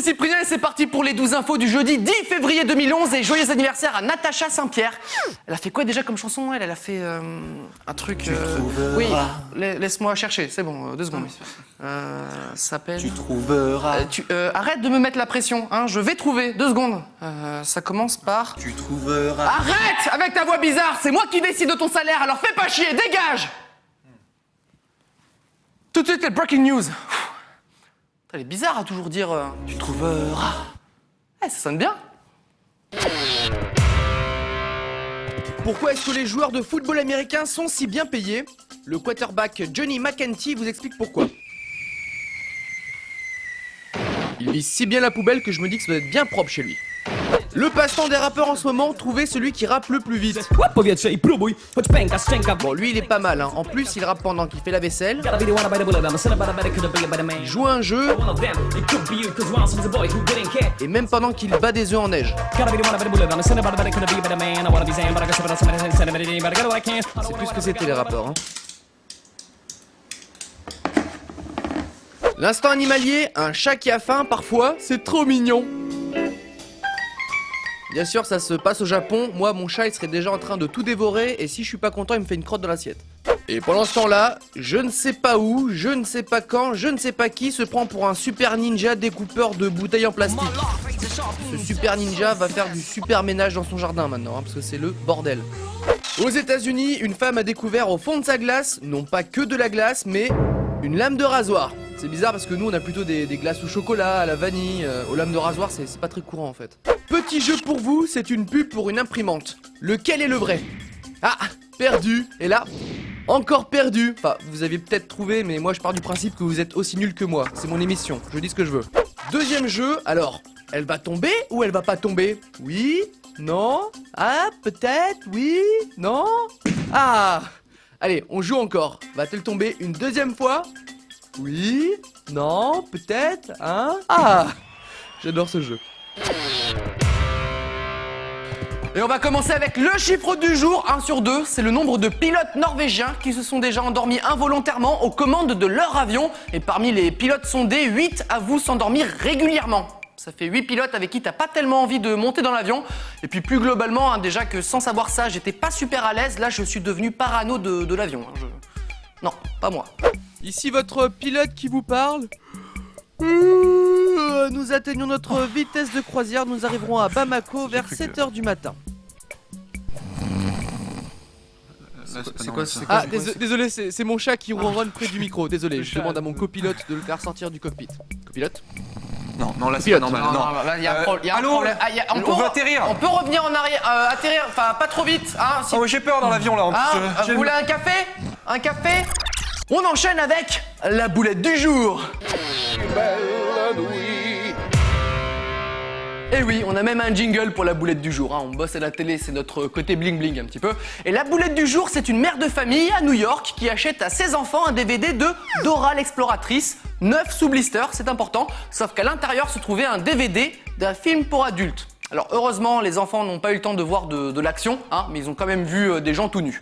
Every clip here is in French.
Cyprien et c'est parti pour les 12 infos du jeudi 10 février 2011 et joyeux anniversaire à Natacha Saint-Pierre. Elle a fait quoi déjà comme chanson elle a fait un truc... Oui, laisse-moi chercher, c'est bon, 2 secondes. S'appelle... Tu trouveras... arrête de me mettre la pression, hein, je vais trouver, 2 secondes. Ça commence par... Tu trouveras... Arrête avec ta voix bizarre, c'est moi qui décide de ton salaire, alors fais pas chier, dégage. Tout de suite, les breaking news. Elle est bizarre à toujours dire tu trouveras. Ça sonne bien. Pourquoi est-ce que les joueurs de football américains sont si bien payés? Le quarterback Johnny McEntee vous explique pourquoi. Il vise si bien la poubelle que je me dis que ça doit être bien propre chez lui. Le passe-temps des rappeurs en ce moment, trouver celui qui rappe le plus vite. Bon, lui il est pas mal, hein. En plus il rappe pendant qu'il fait la vaisselle. Il joue à un jeu. Et même pendant qu'il bat des œufs en neige. C'est plus ce que c'était les rappeurs, hein. L'instant animalier, un chat qui a faim parfois, c'est trop mignon. Bien sûr, ça se passe au Japon. Moi, mon chat, il serait déjà en train de tout dévorer. Et si je suis pas content, il me fait une crotte dans l'assiette. Et pendant ce temps-là, je ne sais pas où, je ne sais pas quand, je ne sais pas qui se prend pour un super ninja découpeur de bouteilles en plastique. Ce super ninja va faire du super ménage dans son jardin maintenant, hein, parce que c'est le bordel. Aux États-Unis, une femme a découvert au fond de sa glace, non pas que de la glace, mais une lame de rasoir. C'est bizarre parce que nous on a plutôt des glaces au chocolat, à la vanille, aux lames de rasoir, c'est pas très courant en fait. Petit jeu pour vous, c'est une pub pour une imprimante. Lequel est le vrai? Ah, perdu. Et là, encore perdu. Enfin, vous aviez peut-être trouvé, mais moi je pars du principe que vous êtes aussi nul que moi. C'est mon émission, je dis ce que je veux. Deuxième jeu, alors, elle va tomber ou elle va pas tomber? Oui? Non? Ah, peut-être? Oui? Non? Ah! Allez, on joue encore. Va-t-elle tomber une deuxième fois? Oui? Non? Peut-être? Hein? Ah! J'adore ce jeu. Et on va commencer avec le chiffre du jour, 1 sur 2. C'est le nombre de pilotes norvégiens qui se sont déjà endormis involontairement aux commandes de leur avion. Et parmi les pilotes sondés, 8 avouent s'endormir régulièrement. Ça fait 8 pilotes avec qui t'as pas tellement envie de monter dans l'avion. Et puis plus globalement, hein, déjà que sans savoir ça, j'étais pas super à l'aise. Là, je suis devenu parano de l'avion. Hein. Non, pas moi. Ici votre pilote qui vous parle. Nous atteignons notre vitesse de croisière, nous arriverons à Bamako vers 7h du matin. C'est quoi ça? Ah, désolé, c'est mon chat qui ronronne près du micro. Désolé, je demande à mon copilote de le faire sortir du cockpit. Copilote? Non, là c'est pas normal. Non, là, y a un problème. On veut atterrir. On peut revenir en arrière, atterrir, enfin pas trop vite. Hein, si... Oh, j'ai peur dans l'avion là. En plus, vous voulez un café? Un café? On enchaîne avec la boulette du jour. Et oui, on a même un jingle pour la boulette du jour, hein. On bosse à la télé, c'est notre côté bling bling un petit peu. Et la boulette du jour, c'est une mère de famille à New York qui achète à ses enfants un DVD de Dora l'exploratrice, 9 sous blister, c'est important, sauf qu'à l'intérieur se trouvait un DVD d'un film pour adultes. Alors heureusement, les enfants n'ont pas eu le temps de voir de l'action, hein, mais ils ont quand même vu des gens tout nus.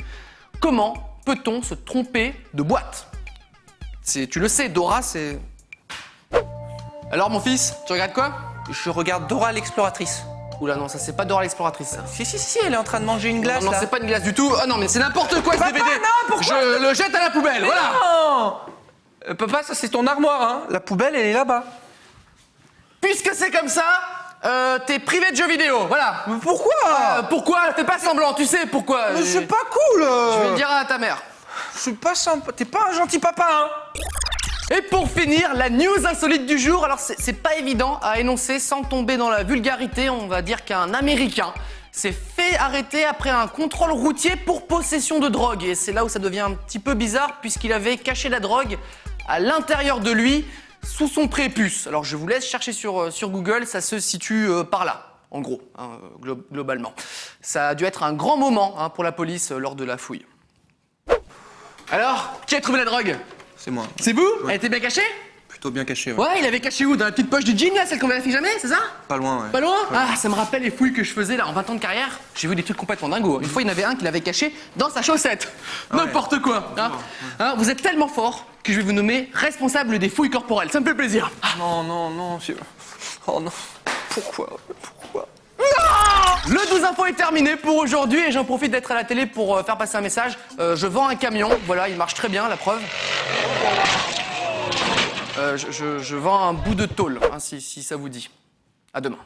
Comment peut-on se tromper de boîte? Tu le sais, Dora, c'est... Alors mon fils, tu regardes quoi? Je regarde Dora l'exploratrice. Oula non, ça c'est pas Dora l'exploratrice ça. Si, elle est en train de manger une glace. Non, là. c'est pas une glace du tout. Ah non, mais c'est n'importe quoi ce Papa, DVD. non, pourquoi? Je le jette à la poubelle, Mais voilà. non Papa, ça c'est ton armoire, hein. La poubelle, elle est là-bas. Puisque c'est comme ça, t'es privé de jeux vidéo, voilà. Mais pourquoi? Pourquoi? Fais pas semblant, tu sais pourquoi. Mais c'est pas cool. Je vais le dire à ta mère. C'est pas sympa. T'es pas un gentil papa, hein. Et pour finir, la news insolite du jour. Alors c'est pas évident à énoncer sans tomber dans la vulgarité. On va dire qu'un Américain s'est fait arrêter après un contrôle routier pour possession de drogue. Et c'est là où ça devient un petit peu bizarre puisqu'il avait caché la drogue à l'intérieur de lui, sous son prépuce. Alors je vous laisse chercher sur Google, ça se situe par là, en gros, hein, globalement. Ça a dû être un grand moment hein, pour la police lors de la fouille. Alors, qui a trouvé la drogue? C'est moi. C'est vous? Ouais. Elle était bien cachée? Plutôt bien caché, ouais. Ouais, il avait caché où? Dans la petite poche du jean là, celle qu'on vérifie jamais, c'est ça? Pas loin, ouais. Pas loin? Ah, ça me rappelle les fouilles que je faisais là en 20 ans de carrière. J'ai vu des trucs complètement dingos. Une fois, il y en avait un qui l'avait caché dans sa chaussette. Ah ouais. N'importe quoi. Hein. Hein, vous êtes tellement fort que je vais vous nommer responsable des fouilles corporelles. Ça me fait plaisir. Non, Oh non, pourquoi? Le 12 info est terminé pour aujourd'hui et j'en profite d'être à la télé pour faire passer un message. Je vends un camion, voilà, il marche très bien, la preuve. Je vends un bout de tôle, hein, si ça vous dit. À demain.